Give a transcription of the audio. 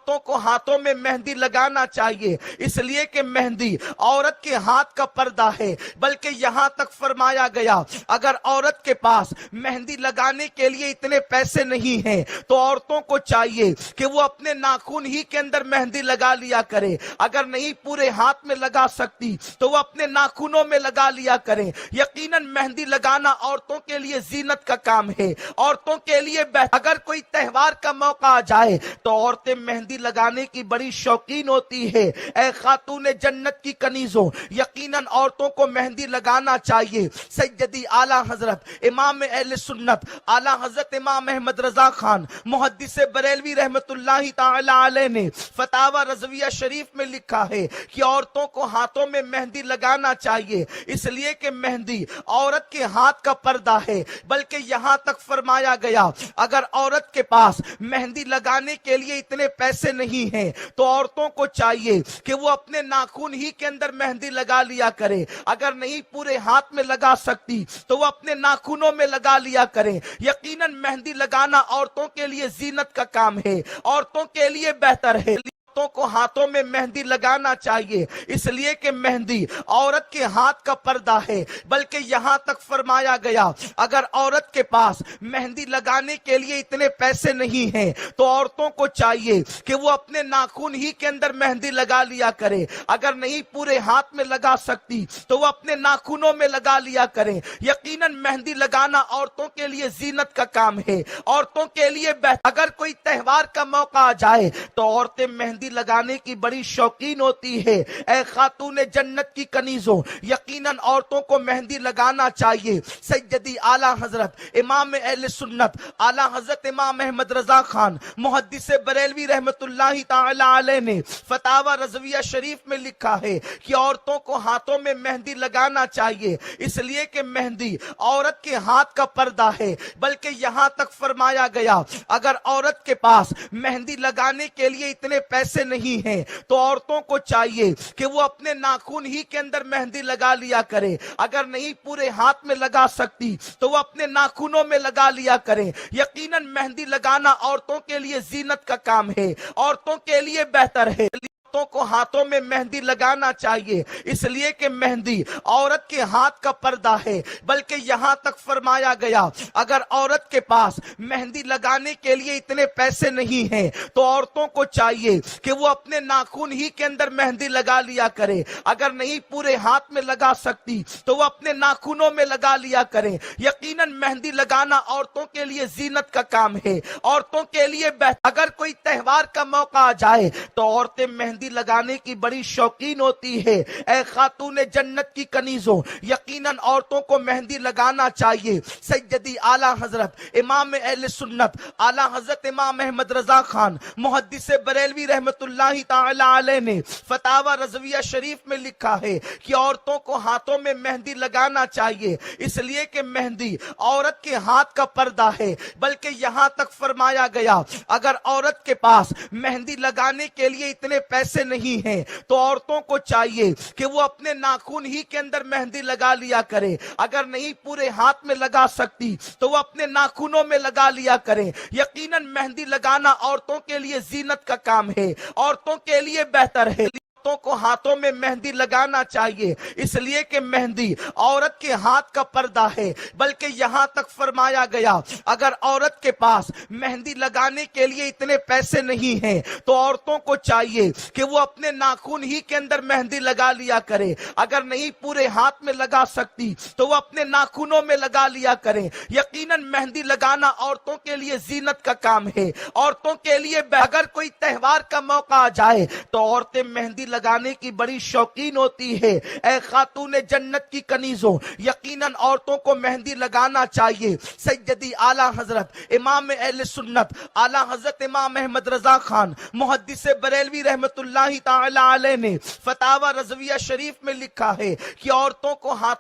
عورتوں کو ہاتھوں میں مہندی لگانا چاہیے، اس لیے کہ مہندی عورت کے ہاتھ کا پردہ ہے، بلکہ یہاں تک فرمایا گیا اگر عورت کے پاس مہندی لگانے کے لیے اتنے پیسے نہیں ہیں تو عورتوں کو چاہیے کہ وہ اپنے ناخن ہی کے اندر مہندی لگا لیا کرے، اگر نہیں پورے ہاتھ میں لگا سکتی تو وہ اپنے ناخنوں میں لگا لیا کرے۔ یقیناً مہندی لگانا عورتوں کے لیے زینت کا کام ہے، عورتوں کے لیے اگر کوئی تہوار کا موقع آ جائے تو عورتیں مہندی لگانے کی بڑی شوقین ہوتی ہے۔ اے خاتون جنت کی کنیزوں، یقیناً عورتوں کو مہندی لگانا چاہیے۔ سیدی اعلیٰ حضرت امام اہل سنت اعلیٰ حضرت امام احمد رضا خان محدث بریلوی رحمت اللہ تعالی علیہ نے فتاوی رضویہ شریف میں لکھا ہے کہ عورتوں کو ہاتھوں میں مہندی لگانا چاہیے، اس لیے کہ مہندی عورت کے ہاتھ کا پردہ ہے، بلکہ یہاں تک فرمایا گیا اگر عورت کے پاس مہندی لگانے کے لیے اتنے پیسے نہیں ہیں تو عورتوں کو چاہیے کہ وہ اپنے ناخن ہی کے اندر مہندی لگا لیا کرے، اگر نہیں پورے ہاتھ میں لگا سکتی تو وہ اپنے ناخنوں میں لگا لیا کرے۔ یقیناً مہندی لگانا عورتوں کے لیے زینت کا کام ہے، عورتوں کے لیے بہتر ہے۔ کو ہاتھوں میں مہندی لگانا چاہیے، اس لیے کہ مہندی عورت کے ہاتھ کا پردہ ہے، بلکہ یہاں تک فرمایا گیا اگر عورت کے پاس مہندی لگانے کے لیے اتنے پیسے نہیں ہیں تو عورتوں کو چاہیے کہ وہ اپنے ناخن ہی کے اندر مہندی لگا لیا کرے، اگر نہیں پورے ہاتھ میں لگا سکتی تو وہ اپنے ناخنوں میں لگا لیا کرے۔ یقیناً مہندی لگانا عورتوں کے لیے زینت کا کام ہے، عورتوں کے لیے اگر کوئی تہوار کا موقع آ جائے تو عورتیں مہندی لگانے کی بڑی شوقین ہوتی ہے۔ اے خاتون جنت کی کنیزوں، یقیناً عورتوں کو مہندی لگانا چاہیے۔ سیدی اعلیٰ حضرت امام اہل سنت اعلیٰ حضرت امام احمد رضا خان محدث بریلوی رحمت اللہ تعالی علیہ نے فتاوی رضویہ شریف میں لکھا ہے کہ عورتوں کو ہاتھوں میں مہندی لگانا چاہیے، اس لیے کہ مہندی عورت کے ہاتھ کا پردہ ہے، بلکہ یہاں تک فرمایا گیا اگر عورت کے پاس مہندی لگانے کے لیے اتنے پیسے نہیں ہیں تو عورتوں کو چاہیے کہ وہ اپنے ناخن ہی کے اندر مہندی لگا لیا کرے، اگر نہیں پورے ہاتھ میں لگا سکتی تو وہ اپنے ناخنوں میں لگا لیا کرے۔ یقیناً مہندی لگانا عورتوں کے لیے زینت کا کام ہے، عورتوں کے لیے بہتر ہے۔ کو ہاتھوں میں مہندی لگانا چاہیے، اس لیے کہ مہندی عورت کے ہاتھ کا پردہ ہے، بلکہ یہاں تک فرمایا گیا اگر عورت کے پاس مہندی لگانے کے لیے اتنے پیسے نہیں ہیں تو عورتوں کو چاہیے کہ وہ اپنے ناخن ہی کے اندر مہندی لگا لیا کرے، اگر نہیں پورے ہاتھ میں لگا سکتی تو وہ اپنے ناخنوں میں لگا لیا کرے۔ یقیناً مہندی لگانا عورتوں کے لیے زینت کا کام ہے، عورتوں کے لیے اگر کوئی تہوار کا موقع آ جائے تو عورتیں مہندی لگانے کی بڑی شوقین ہوتی ہے۔ اے خاتون جنت کی کنیزوں، یقیناً عورتوں کو مہندی لگانا چاہیے۔ سیدی اعلیٰ حضرت امام اہل سنت اعلیٰ حضرت امام احمد رضا خان محدث بریلوی رحمت اللہ تعالی علیہ نے فتاوی رضویہ شریف میں لکھا ہے کہ عورتوں کو ہاتھوں میں مہندی لگانا چاہیے، اس لیے کہ مہندی عورت کے ہاتھ کا پردہ ہے، بلکہ یہاں تک فرمایا گیا اگر عورت کے پاس مہندی لگانے کے لیے اتنے پیسے نہیں ہیں تو عورتوں کو چاہیے کہ وہ اپنے ناخن ہی کے اندر مہندی لگا لیا کرے، اگر نہیں پورے ہاتھ میں لگا سکتی تو وہ اپنے ناخنوں میں لگا لیا کرے۔ یقیناً مہندی لگانا عورتوں کے لیے زینت کا کام ہے، عورتوں کے لیے بہتر ہے۔ کو ہاتھوں میں مہندی لگانا چاہیے، اس لیے کہ مہندی عورت کے ہاتھ کا پردہ ہے، بلکہ یہاں تک فرمایا گیا اگر عورت کے پاس مہندی لگانے کے لیے اتنے پیسے نہیں ہیں تو عورتوں کو چاہیے کہ وہ اپنے ناخن ہی کے اندر مہندی لگا لیا کرے، اگر نہیں پورے ہاتھ میں لگا سکتی تو وہ اپنے ناخنوں میں لگا لیا کرے۔ یقیناً مہندی لگانا عورتوں کے لیے زینت کا کام ہے، عورتوں کے لیے اگر کوئی تہوار کا موقع آ جائے تو عورتیں مہندی لگانے کی بڑی شوقین ہوتی ہے۔ اے خاتون جنت کی کنیزوں، یقیناً عورتوں کو مہندی لگانا چاہیے۔ سیدی اعلیٰ حضرت امام اہل سنت اعلیٰ حضرت امام احمد رضا خان محدث بریلوی رحمت اللہ تعالی علیہ نے فتاوی رضویہ شریف میں لکھا ہے کہ عورتوں کو ہاتھوں